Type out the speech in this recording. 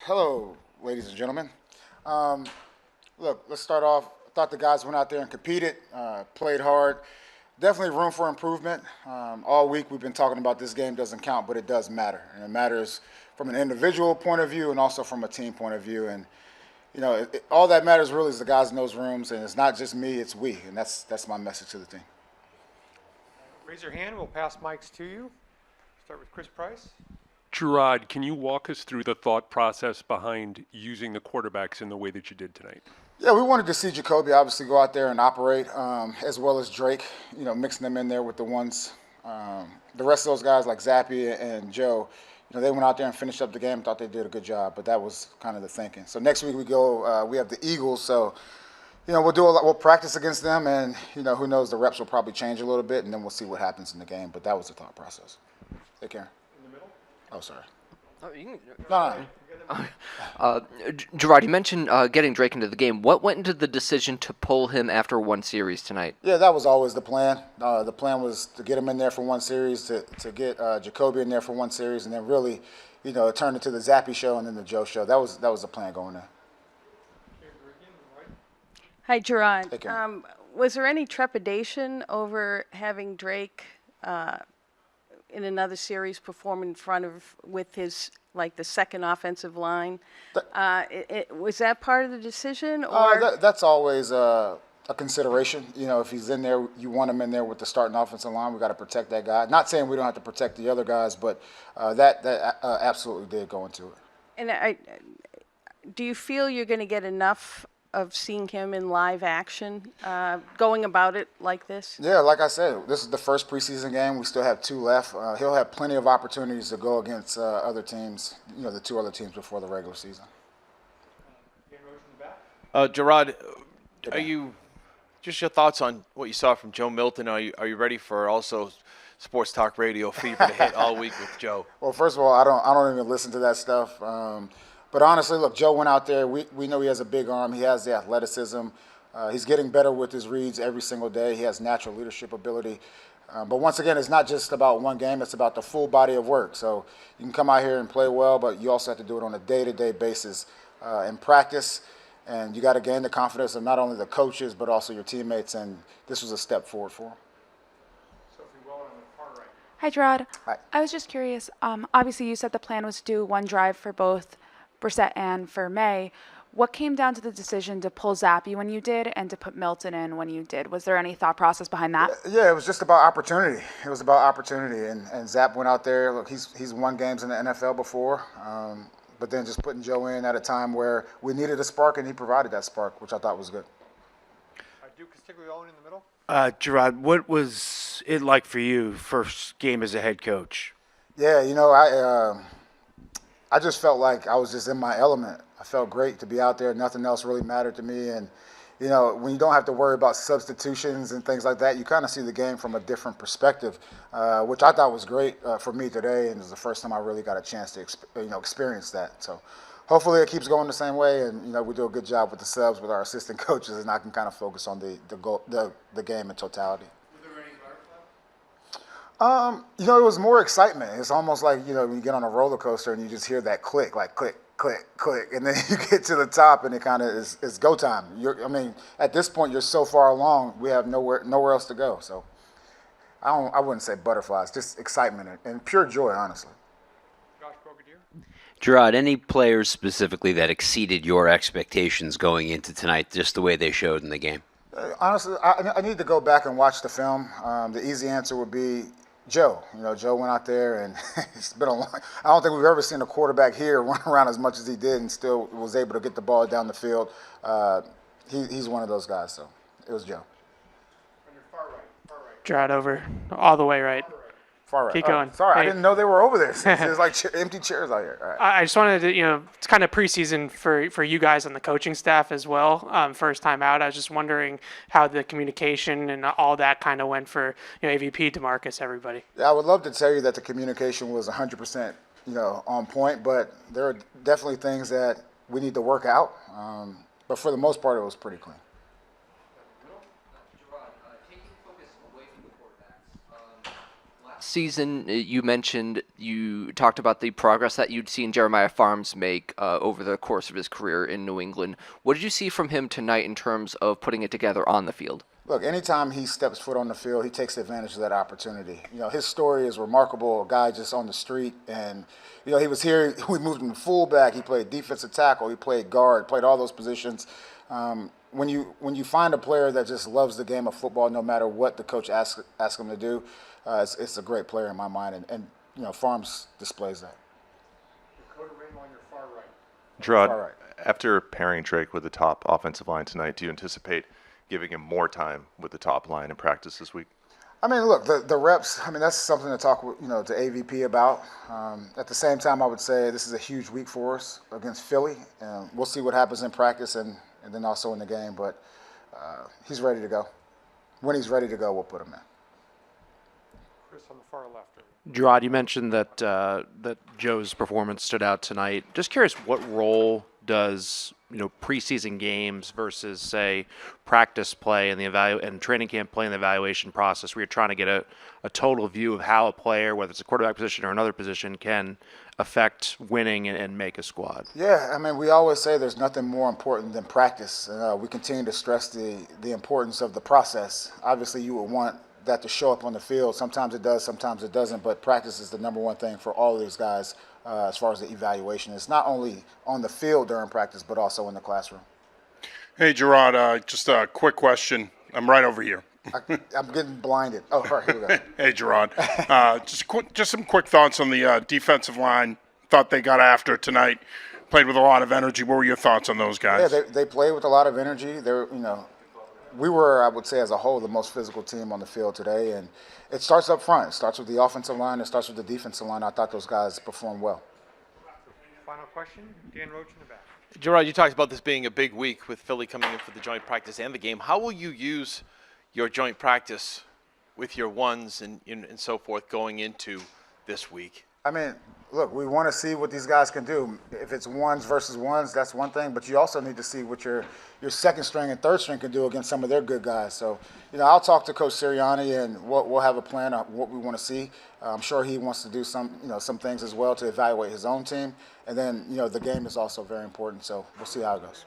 Hello, ladies and gentlemen. Um, Look, let's start off. I thought the guys went out there and competed, played hard. Definitely room for improvement. All week we've been talking about this game doesn't count, but it does matter. And it matters from an individual point of view and also from a team point of view. And, all that matters really is the guys in those rooms. And it's not just me, it's we. And that's my message to the team. Raise your hand. We'll pass mics to you. Start with Chris Price. Jerod, can you walk us through the thought process behind using the quarterbacks in the way that you did tonight? Yeah, we wanted to see Jacoby obviously go out there and operate, as well as Drake, mixing them in there with the ones. The rest of those guys like Zappy and Joe, they went out there and finished up the game. Thought they did a good job, but that was kind of the thinking. So next week we have the Eagles, so we'll practice against them, and who knows, the reps will probably change a little bit, and then we'll see what happens in the game. But that was the thought process. Take care. Oh, sorry. Oh, you can, No. Jerod, you mentioned getting Drake into the game. What went into the decision to pull him after one series tonight? Yeah, that was always the plan. The plan was to get him in there for one series, to get Jacoby in there for one series, and then really, it turned into the Zappy show and then the Joe show. That was the plan going there. Hi, Jerod. Hey, Karen. Was there any trepidation over having Drake in another series perform in front of with his the second offensive line? Was that part of the decision, or That's always a consideration. If he's in there, you want him in there with the starting offensive line. We got to protect that guy. Not saying we don't have to protect the other guys, but that absolutely did go into it. and do you feel you're going to get enough of seeing him in live action, going about it like this? Yeah, like I said, this is the first preseason game. We still have 2 left. He'll have plenty of opportunities to go against other teams, the 2 other teams before the regular season. Jerod, are you just your thoughts on what you saw from Joe Milton? Are you ready for also Sports Talk Radio fever to hit all week with Joe? Well, first of all, I don't even listen to that stuff. But honestly, look, Joe went out there. We know he has a big arm. He has the athleticism. He's getting better with his reads every single day. He has natural leadership ability. But once again, it's not just about one game. It's about the full body of work. So you can come out here and play well, but you also have to do it on a day-to-day basis in practice. And you got to gain the confidence of not only the coaches, but also your teammates. And this was a step forward for him. Hi, Jerod. Hi. I was just curious. Obviously, you said the plan was to do one drive for both Brissett and for May. What came down to the decision to pull Zappy when you did and to put Milton in when you did? Was there any thought process behind that? Yeah, it was just about opportunity. It was about opportunity. And Zapp went out there. Look, he's won games in the NFL before. But then just putting Joe in at a time where we needed a spark, and he provided that spark, which I thought was good. Duke Castiglione in the middle. Jerod, what was it like for you, first game as a head coach? Yeah, I just felt like I was just in my element. I felt great to be out there. Nothing else really mattered to me. And, when you don't have to worry about substitutions and things like that, you kind of see the game from a different perspective, which I thought was great for me today. And it was the first time I really got a chance to, experience that. So hopefully it keeps going the same way. And, we do a good job with the subs, with our assistant coaches, and I can kind of focus on the game in totality. It was more excitement. It's almost like, when you get on a roller coaster and you just hear that click, like click, click, click, and then you get to the top and it kind of is go time. At this point, you're so far along, we have nowhere else to go. So I wouldn't say butterflies, just excitement and pure joy, honestly. Josh Brigadier. Jerod, any players specifically that exceeded your expectations going into tonight, just the way they showed in the game? Honestly, I need to go back and watch the film. The easy answer would be Joe. Joe went out there, and it's been I don't think we've ever seen a quarterback here run around as much as he did and still was able to get the ball down the field. He's one of those guys, so it was Joe. On your far right. Jerod over, all the way right. Far right. Keep going. Sorry, Hey. I didn't know they were over there. There's like empty chairs out here. All right. I just wanted to, it's kind of preseason for you guys on the coaching staff as well. First time out, I was just wondering how the communication and all that kind of went for AVP, DeMarcus, everybody. Yeah, I would love to tell you that the communication was 100%, on point, but there are definitely things that we need to work out. But for the most part, it was pretty clean. Jerod, taking focus away from the quarterbacks. Last last season, you talked about the progress that you'd seen Jeremiah Farms make over the course of his career in New England. What did you see from him tonight in terms of putting it together on the field? Look, anytime he steps foot on the field, he takes advantage of that opportunity. His story is remarkable. A guy just on the street, and he was here. We moved him to fullback. He played defensive tackle. He played guard. Played all those positions. When you find a player that just loves the game of football, no matter what the coach asks him to do, it's a great player in my mind, and Farms displays that. Dakota Rainbow on your far right. Jerod, Far right. after pairing Drake with the top offensive line tonight, do you anticipate giving him more time with the top line in practice this week? I mean, look, the reps, that's something to talk with, to AVP about. At the same time, I would say this is a huge week for us against Philly. We'll see what happens in practice and then also in the game, but he's ready to go. When he's ready to go, we'll put him in. Chris on the far left. Jerod, you mentioned that Joe's performance stood out tonight. Just curious, what role does preseason games versus, say, practice play and and training camp play and the evaluation process, where you're trying to get a total view of how a player, whether it's a quarterback position or another position, can affect winning and make a squad? Yeah, we always say there's nothing more important than practice. We continue to stress the importance of the process. Obviously, you would want that to show up on the field. Sometimes it does, sometimes it doesn't, but practice is the number one thing for all of these guys as far as the evaluation. It's not only on the field during practice, but also in the classroom. Hey, Jerod, just a quick question. I'm right over here. I'm getting blinded. Oh, all right, here we go. Hey, Jerod. Just some quick thoughts on the defensive line. Thought they got after tonight. Played with a lot of energy. What were your thoughts on those guys? Yeah, they played with a lot of energy. We were, I would say, as a whole, the most physical team on the field today, and it starts up front. It starts with the offensive line. It starts with the defensive line. I thought those guys performed well. Final question, Dan Roach in the back. Jerod, you talked about this being a big week with Philly coming in for the joint practice and the game. How will you use your joint practice with your ones and so forth going into this week? Look, we want to see what these guys can do. If it's ones versus ones, that's one thing, but you also need to see what your second string and third string can do against some of their good guys. So, I'll talk to Coach Sirianni, and we'll have a plan on what we want to see. I'm sure he wants to do some things as well to evaluate his own team. And then, the game is also very important, so we'll see how it goes.